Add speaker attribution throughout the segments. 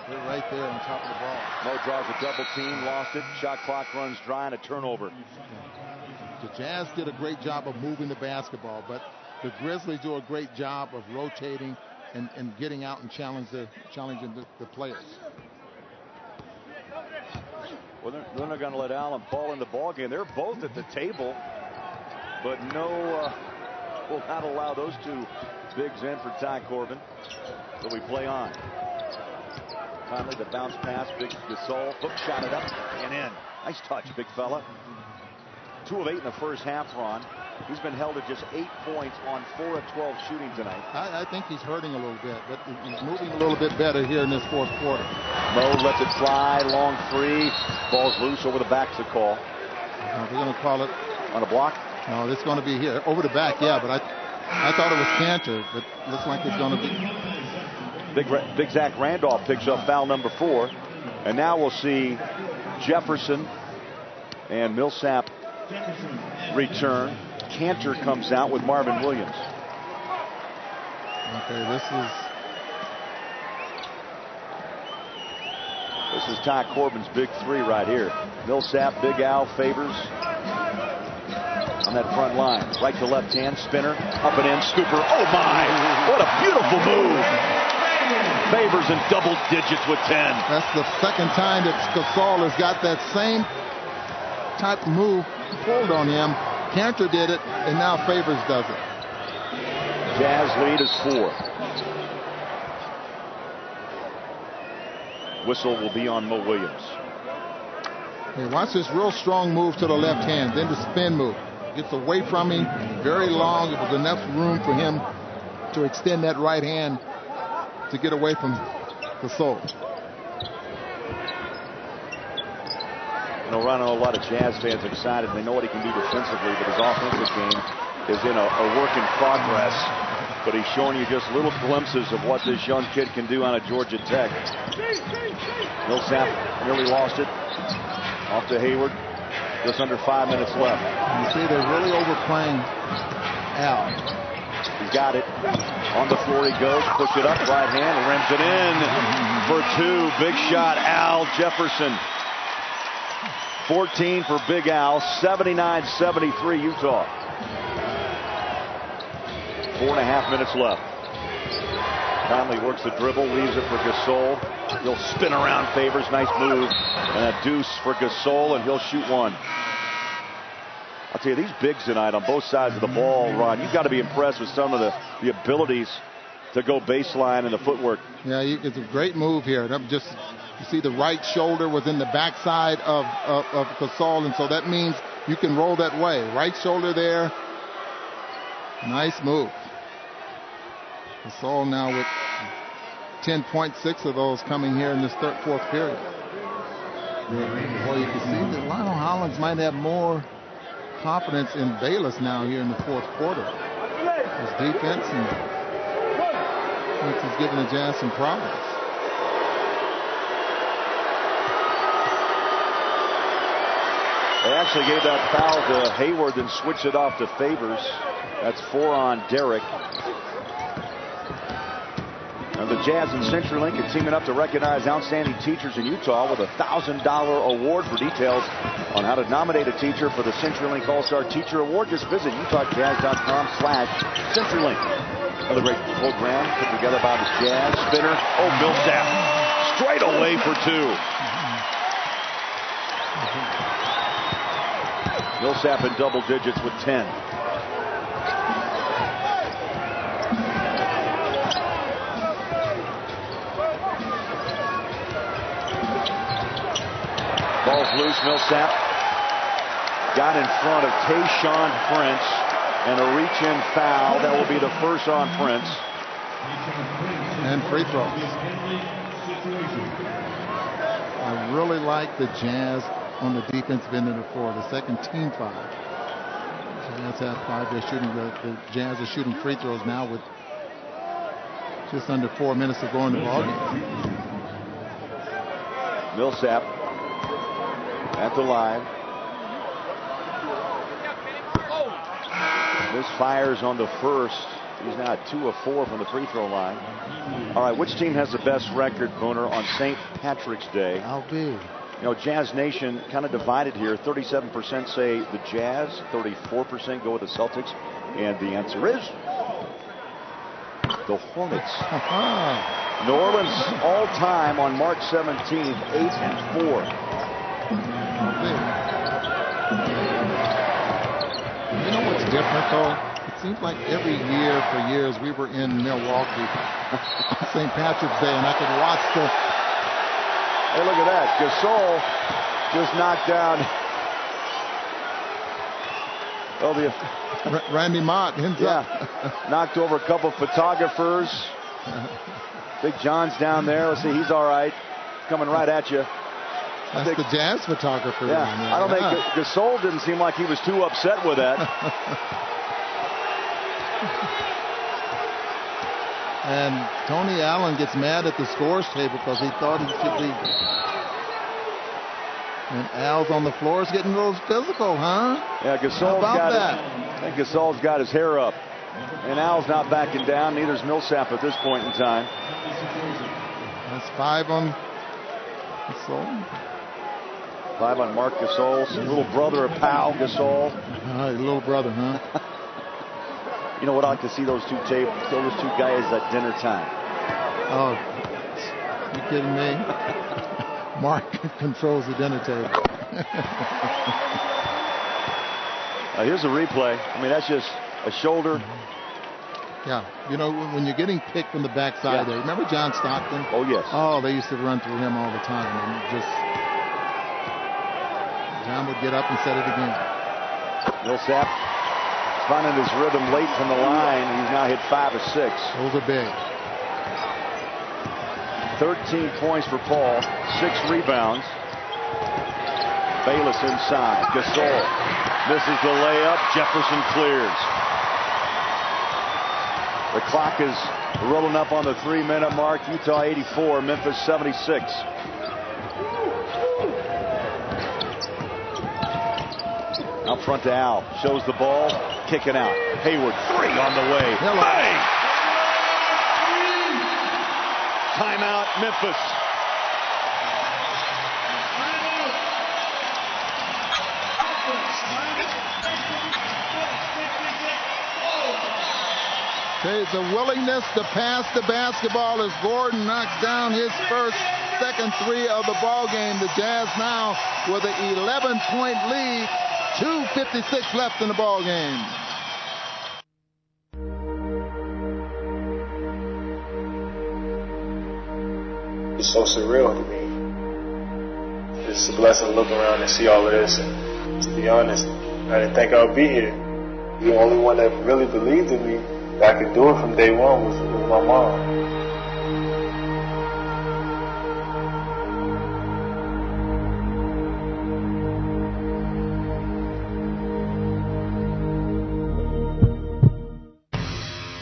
Speaker 1: They're right there on top of the ball.
Speaker 2: Mo draws a double team, lost it. Shot clock runs dry and a turnover.
Speaker 1: The Jazz did a great job of moving the basketball, but the Grizzlies do a great job of rotating and getting out and challenging the players.
Speaker 2: Well, they're not going to let Allen Paul in the ball game. They're both at the table, but will not allow those two bigs in for Ty Corbin. So we play on. Finally, the bounce pass, big Gasol, hook shot it up and in. Nice touch, big fella. 2 of 8 in the first half, Ron. He's been held at just 8 points on 4 of 12 shooting tonight.
Speaker 1: I think he's hurting a little bit, but he's moving a little bit better here in this fourth quarter.
Speaker 2: Mo lets it fly, long 3. Ball's loose over the back's the call.
Speaker 1: They're going to call it
Speaker 2: on a block.
Speaker 1: No, it's going to be here over the back. Yeah, but I thought it was Cantor, but looks like it's going to be.
Speaker 2: Big Zach Randolph picks up foul number 4, and now we'll see Jefferson and Millsap return. Cantor comes out with Marvin Williams.
Speaker 1: Okay,
Speaker 2: this is Ty Corbin's big 3 right here. Millsap, Big Al, Favors on that front line. Right to left hand, spinner, up and in, scooper. Oh my, what a beautiful move. Favors in double digits with 10.
Speaker 1: That's the second time that Gasol has got that same type of move pulled on him. Cantor did it, and now Favors does it.
Speaker 2: Jazz lead is 4. Whistle will be on Mo Williams.
Speaker 1: Hey, watch this real strong move to the left hand, then the spin move. Gets away from him, very long. It was enough room for him to extend that right hand to get away from Gasol.
Speaker 2: You know, Ron, a lot of Jazz fans excited. They know what he can do defensively, but his offensive game is in a work in progress. But he's showing you just little glimpses of what this young kid can do on a Georgia Tech. Millsap nearly lost it. Off to Hayward. Just under 5 minutes left.
Speaker 1: You see, they're really overplaying Al.
Speaker 2: He's got it. On the floor he goes. Push it up. Right hand. Rims it in for 2. Big shot. Al Jefferson. 14 for Big Al. 79-73 Utah. 4.5 minutes left. Conley works the dribble. Leaves it for Gasol. He'll spin around. Favors. Nice move. And a deuce for Gasol. And he'll shoot 1. I'll tell you, these bigs tonight on both sides of the ball, Ron, you've got to be impressed with some of the abilities to go baseline and the footwork.
Speaker 1: Yeah, it's a great move here. You see the right shoulder was in the backside of Gasol, and so that means you can roll that way. Right shoulder there. Nice move. Gasol now with 10.6 of those coming here in this fourth period. Well, you can see that Lionel Hollins might have more confidence in Bayless now here in the fourth quarter. His defense and he's giving the Jazz some problems.
Speaker 2: They actually gave that foul to Hayward and switched it off to Favors. That's 4 on Derek. And the Jazz and CenturyLink are teaming up to recognize outstanding teachers in Utah with a $1,000 award. For details on how to nominate a teacher for the CenturyLink All-Star Teacher Award, just visit utahjazz.com/CenturyLink. Another great program put together by the Jazz. Spinner. Oh, Millsap. Straight away for 2. Millsap in double digits with 10. Ball's loose. Millsap got in front of Tayshaun Prince, and a reach-in foul. That will be the first on Prince.
Speaker 1: And free throws. I really like the Jazz on the defensive end of the floor. The second team foul. Jazz have 5. They're shooting. The Jazz are shooting free throws now with just under 4 minutes to go in the ballgame.
Speaker 2: Millsap at the line. Misfires on the first. He's now at 2 of 4 from the free throw line. All right, which team has the best record, Booner, on St. Patrick's Day?
Speaker 1: I'll be.
Speaker 2: You know, Jazz Nation kind of divided here. 37% say the Jazz, 34% go with the Celtics, and the answer is the Hornets. New Orleans all time on March 17th, 8-4.
Speaker 1: You know what's different though? It seems like every year for years we were in Milwaukee on St. Patrick's Day, and I could watch the.
Speaker 2: Hey, look at that! Gasol just knocked down. Oh,
Speaker 1: Randy Mott himself.
Speaker 2: Yeah, knocked over a couple of photographers. Big John's down there. Let's see, he's all right. Coming right at you.
Speaker 1: That's the Jazz photographer.
Speaker 2: Yeah, I don't think Gasol didn't seem like he was too upset with that.
Speaker 1: And Tony Allen gets mad at the scores table because he thought he should be. And Al's on the floor is getting a little physical, huh?
Speaker 2: Yeah, Gasol's got that. I think Gasol's got his hair up. And Al's not backing down. Neither's Millsap at this point in time.
Speaker 1: That's 5 on Gasol.
Speaker 2: 5 on Marc Gasol. Little brother of Pau Gasol.
Speaker 1: Little brother, huh?
Speaker 2: You know what? I like to see those two guys at dinner time.
Speaker 1: Oh, you kidding me? Mark controls the dinner table.
Speaker 2: Here's a replay. I mean, that's just a shoulder.
Speaker 1: Yeah, you know, when you're getting picked from the backside there. Remember John Stockton?
Speaker 2: Oh, yes.
Speaker 1: Oh, they used to run through him all the time. And John would get up and set it again.
Speaker 2: Millsap finding his rhythm late from the line. He's now hit 5 of 6.
Speaker 1: Those are big.
Speaker 2: 13 points for Paul, 6 rebounds. Bayless inside. Gasol misses the layup. Jefferson clears. The clock is rolling up on the 3-minute mark. Utah 84, Memphis 76. Out front to Al. Shows the ball. Kicking out. Hayward, 3 on the way. Bang! Timeout, Memphis.
Speaker 1: Okay, the willingness to pass the basketball as Gordon knocks down his second 3 of the ball game. The Jazz now with an 11-point lead. 2:56 left in the ball game.
Speaker 3: It's so surreal to me. It's a blessing to look around and see all of this. And to be honest, I didn't think I would be here. The only one that really believed in me that I could do it from day one was my mom.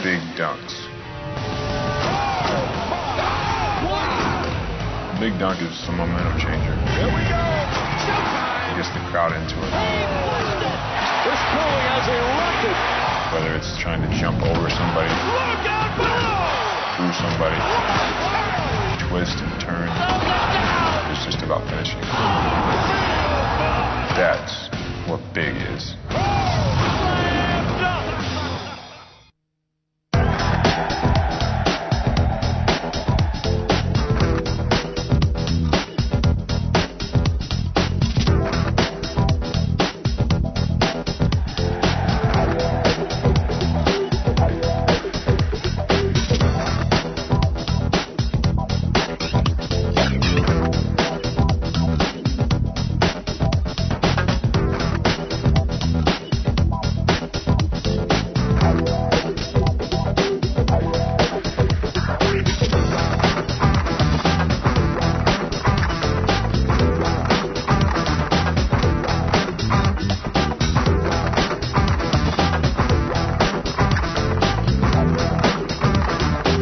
Speaker 4: Big dunks. Big dunk is a momentum changer.
Speaker 5: Here we go.
Speaker 4: Gets the crowd into it.
Speaker 5: This Cooley has erupted.
Speaker 4: Whether it's trying to jump over somebody,
Speaker 5: Look out below.
Speaker 4: through somebody, twist and turn. It's just about finishing. That's what big is.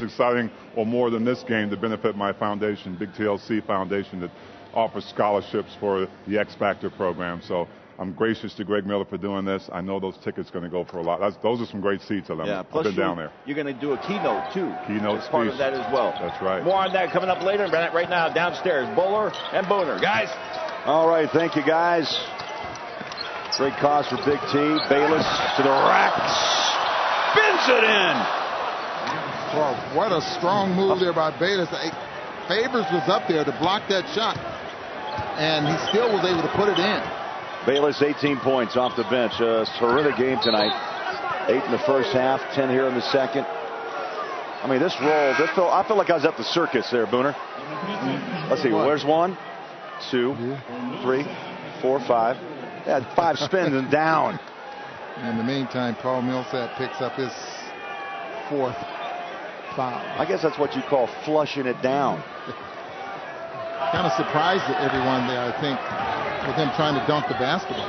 Speaker 6: Exciting or more than this game to benefit my foundation, Big TLC Foundation, that offers scholarships for the X Factor program. So I'm gracious to Greg Miller for doing this. I know those tickets are going to go for a lot. Those are some great seats, I've been down there.
Speaker 2: You're going to do a keynote, too.
Speaker 6: Keynote
Speaker 2: as part of that as well.
Speaker 6: That's right.
Speaker 2: More on that coming up later. Right now, downstairs, Bowler and Booner. Guys. All right, thank you, guys. Great cause for Big T. Bayless to the rack. Spins it in.
Speaker 1: Well, what a strong move there by Bayless. Favors was up there to block that shot, and he still was able to put it in.
Speaker 2: Bayless, 18 points off the bench. A terrific game tonight. 8 in the first half, 10 here in the second. I mean, this roll, I feel like I was at the circus there, Booner. Let's see, where's 1, 2, 3, 4, 5. Yeah, 5 spins and down.
Speaker 1: In the meantime, Paul Millsap picks up his 4th foul.
Speaker 2: I guess that's what you call flushing it down.
Speaker 1: Kind of surprised everyone there, I think, with him trying to dunk the basketball.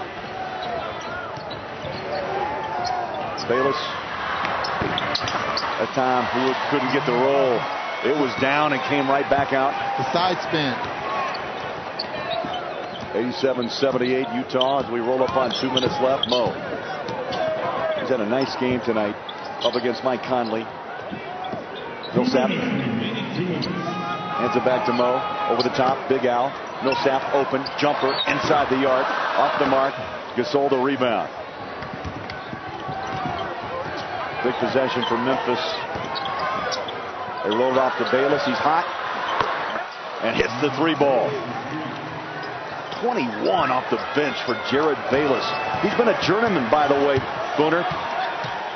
Speaker 2: Bayless, that time, he couldn't get the roll. It was down and came right back out.
Speaker 1: The side spin.
Speaker 2: 87-78 Utah as we roll up on 2 minutes left. Mo. He's had a nice game tonight up against Mike Conley. Millsap hands it back to Mo. Over the top, Big Al. Millsap open, jumper inside the arc. Off the mark. Gasol to rebound. Big possession for Memphis. They roll it off to Bayless. He's hot. And hits the 3 ball. 21 off the bench for Jared Bayless. He's been a journeyman, by the way, Booner.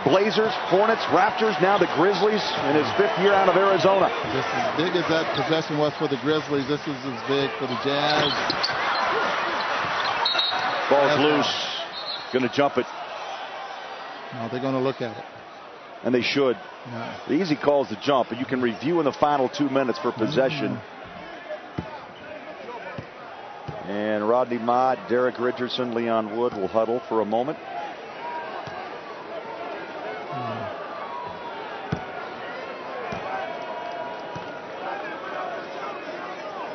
Speaker 2: Blazers, Hornets, Raptors, now the Grizzlies in his 5th year out of Arizona.
Speaker 1: Just as big as that possession was for the Grizzlies, this is as big for the Jazz.
Speaker 2: Ball's loose. Going to jump it.
Speaker 1: No, they're going to look at it.
Speaker 2: And they should.
Speaker 1: Yeah.
Speaker 2: The easy call is the jump, but you can review in the final 2 minutes for possession. And Rodney Mott, Derek Richardson, Leon Wood will huddle for a moment.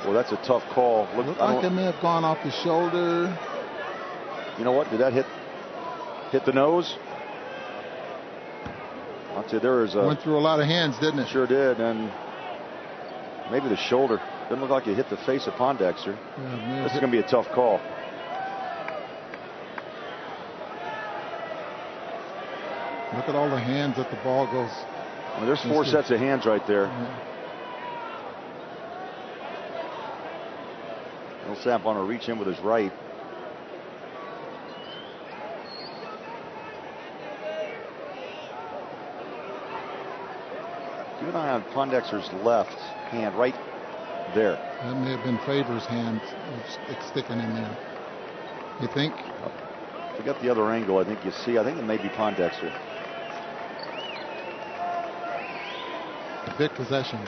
Speaker 2: Well, that's a tough call.
Speaker 1: Looked like it may have gone off the shoulder.
Speaker 2: You know what? Did that hit the nose? I'll tell you, there is a...
Speaker 1: Went through a lot of hands, didn't it?
Speaker 2: Sure did, and maybe the shoulder. Doesn't look like it hit the face of Pondexter.
Speaker 1: Yeah,
Speaker 2: this is going to be a tough call.
Speaker 1: Look at all the hands that the ball goes.
Speaker 2: I mean, there's 4 sets of hands right there.
Speaker 1: Yeah.
Speaker 2: Millsap on a reach in with his right. Keep an eye on Pondexter's left hand right there.
Speaker 1: That may have been Favors' hand sticking in there. You think?
Speaker 2: Forget the other angle. I think you see. I think it may be Pondexter.
Speaker 1: Big possession.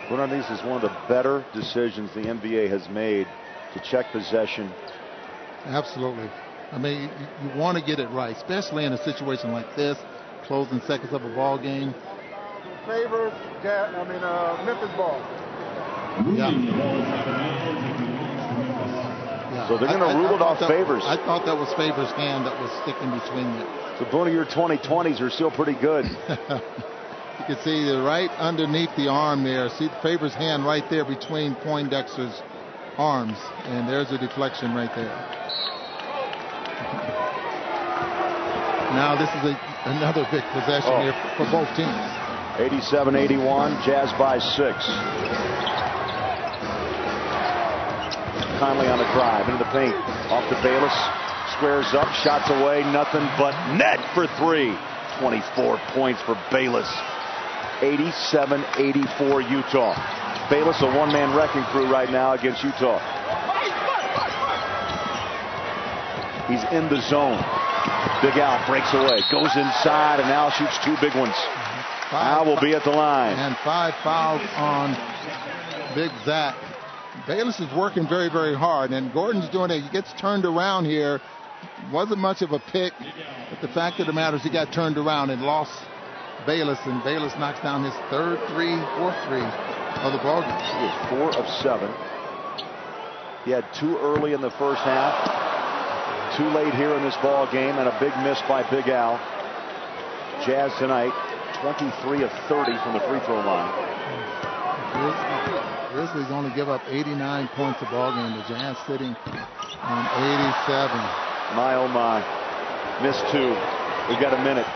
Speaker 2: One of these is one of the better decisions the NBA has made to check possession.
Speaker 1: Absolutely. I mean, you want to get it right, especially in a situation like this, closing seconds of a ball game.
Speaker 3: Favors, Memphis ball.
Speaker 1: Yeah.
Speaker 2: So they're going to rule it off Favors.
Speaker 1: I thought that was Favors' hand that was sticking between them.
Speaker 2: So both of your 2020s are still pretty good.
Speaker 1: You can see the right underneath the arm there. See the Favors' hand right there between Poindexter's arms. And there's a deflection right there. Now this is another big possession here for both teams.
Speaker 2: 87-81, Jazz by 6. Conley on the drive into the paint. Off to Bayless. Squares up, shots away, nothing but net for 3. 24 points for Bayless. 87-84 Utah. Bayless a one-man wrecking crew right now against Utah. He's in the zone. Big Al breaks away, goes inside, and Al shoots 2 big ones. Al will be at the line.
Speaker 1: And 5 fouls on Big Zach. Bayless is working very, very hard, and Gordon's doing it. He gets turned around here. Wasn't much of a pick, but the fact of the matter is he got turned around and lost Bayless, and Bayless knocks down his fourth three of the ball game.
Speaker 2: He is 4 of 7. He had 2 early in the first half, 2 late here in this ball game, and a big miss by Big Al. Jazz tonight, 23 of 30 from the free throw line.
Speaker 1: Grizzlies only give up 89 points a ball game. The Jazz sitting on 87.
Speaker 2: My oh my, missed 2. We've got a minute.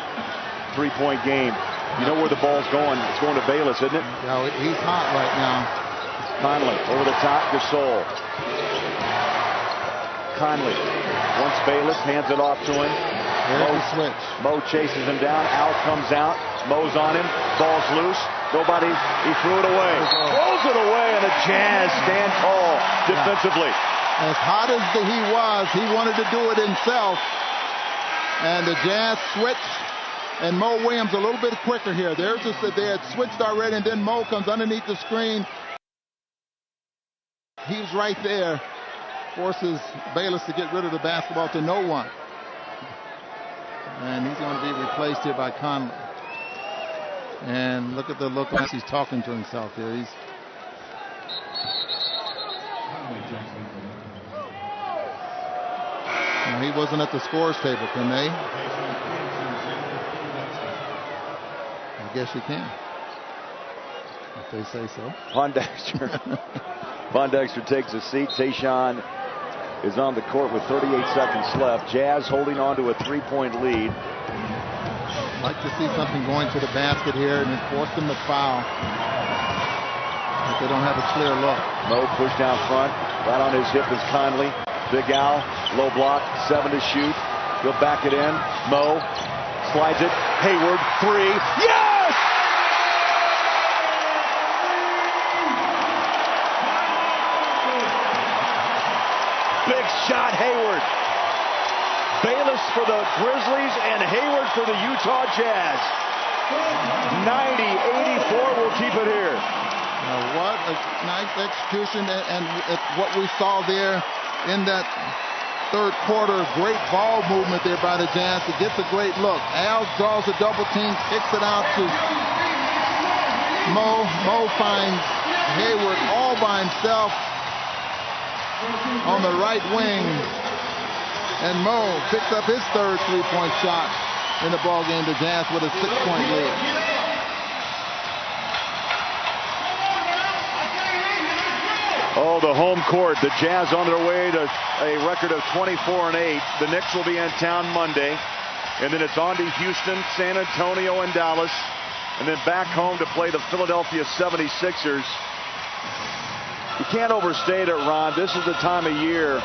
Speaker 2: 3-point game. You know where the ball's going. It's going to Bayless, isn't it?
Speaker 1: Yeah, he's hot right now.
Speaker 2: Conley over the top, Gasol. Conley wants Bayless, hands it off to him.
Speaker 1: There's the switch.
Speaker 2: Mo chases him down. Al comes out. Mo's on him. Ball's loose. Nobody. He threw it away. Throws it away, and the Jazz stand tall defensively.
Speaker 1: As hot as he was, he wanted to do it himself. And the Jazz switched. And Mo Williams a little bit quicker here. They had switched already, and then Mo comes underneath the screen. He was right there. Forces Bayless to get rid of the basketball to no one. And he's going to be replaced here by Conley. And look at the look as he's talking to himself here. He wasn't at the scores table, can they? I guess you can, if they say so.
Speaker 2: Pondexter takes a seat. Tayshaun is on the court with 38 seconds left. Jazz holding on to a 3-point lead.
Speaker 1: I'd like to see something going to the basket here and then force them to foul. If they don't have a clear look.
Speaker 2: Mo pushed down front. Right on his hip is Conley. Big Al, low block, 7 to shoot. He'll back it in. Mo slides it. Hayward, 3. Yes! Big shot, Hayward. Bayless for the Grizzlies and Hayward for the Utah Jazz. 90-84 will keep it here.
Speaker 1: What a nice execution, and what we saw there in that third quarter, great ball movement there by the Jazz. It gets a great look. Al draws a double team, kicks it out to Mo. Mo finds Hayward all by himself on the right wing, and Mo picks up his third 3-point shot in the ball game. The Jazz with a 6-point lead.
Speaker 2: Oh, the home court. The Jazz on their way to a record of 24-8. The Knicks will be in town Monday, and then it's on to Houston, San Antonio, and Dallas, and then back home to play the Philadelphia 76ers. You can't overstate it, Ron. This is the time of year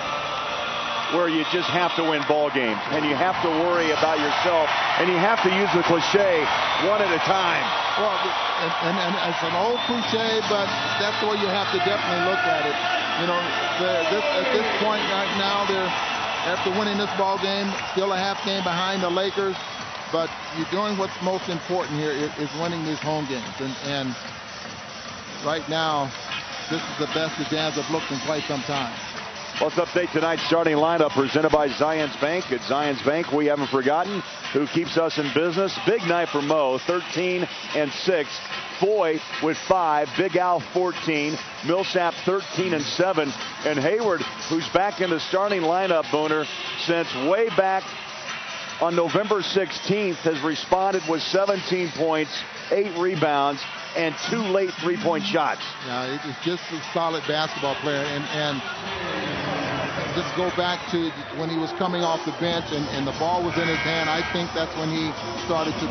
Speaker 2: where you just have to win ball games, and you have to worry about yourself, and you have to use the cliche one at a time.
Speaker 1: Well, and it's an old cliche, but that's the way you have to definitely look at it. You know, at this point right now, they're after winning this ball game, still a half game behind the Lakers, but you're doing what's most important here is winning these home games, and right now, this is the best the Jazz have looked in quite some time.
Speaker 2: Let's update tonight's starting lineup presented by Zions Bank. At Zions Bank, we haven't forgotten who keeps us in business. Big night for Mo, 13 and 6. Foy with 5. Big Al 14. Millsap 13 and 7. And Hayward, who's back in the starting lineup, Booner, since way back on November 16th, has responded with 17 points, 8 rebounds, and 2 late 3-point shots.
Speaker 1: Yeah, he's just a solid basketball player, and just go back to when he was coming off the bench and the ball was in his hand. I think that's when he started to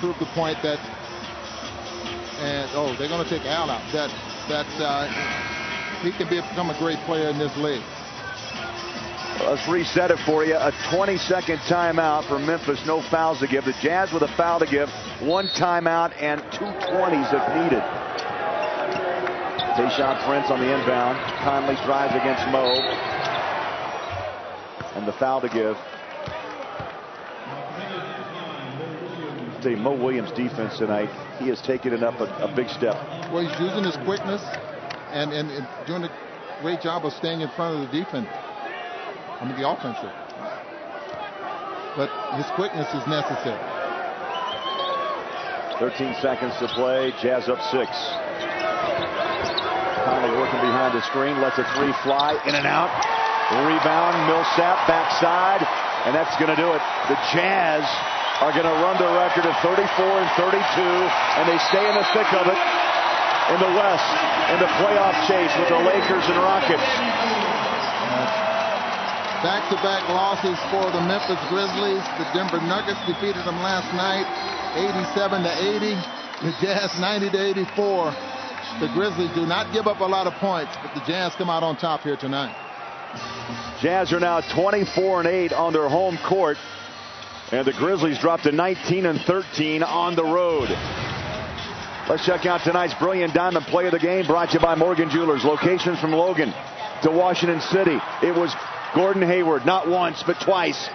Speaker 1: prove the point that, they're going to take Al out. That he can become a great player in this league.
Speaker 2: Let's reset it for you. A 20-second timeout for Memphis. No fouls to give. The Jazz with a foul to give. 1 timeout and 2 20s if needed. Tayshaun Prince on the inbound. Conley drives against Mo. And the foul to give. I'll tell you, Mo Williams' defense tonight, he has taken it up a big step.
Speaker 1: Well, he's using his quickness and doing a great job of staying in front of the defense. The offensive. But his quickness is necessary.
Speaker 2: 13 seconds to play. Jazz up 6. Conley working behind the screen. Lets a 3 fly. In and out. Rebound. Millsap backside. And that's going to do it. The Jazz are going to run their record of 34 and 32. And they stay in the thick of it in the West in the playoff chase with the Lakers and Rockets.
Speaker 1: Back-to-back losses for the Memphis Grizzlies. The Denver Nuggets defeated them last night, 87-80. The Jazz 90-84. The Grizzlies do not give up a lot of points, but the Jazz come out on top here tonight.
Speaker 2: Jazz are now 24-8 on their home court, and the Grizzlies dropped to 19-13 on the road. Let's check out tonight's brilliant diamond play of the game, brought to you by Morgan Jewelers. Locations from Logan to Washington City. It was Gordon Hayward, not once, but twice.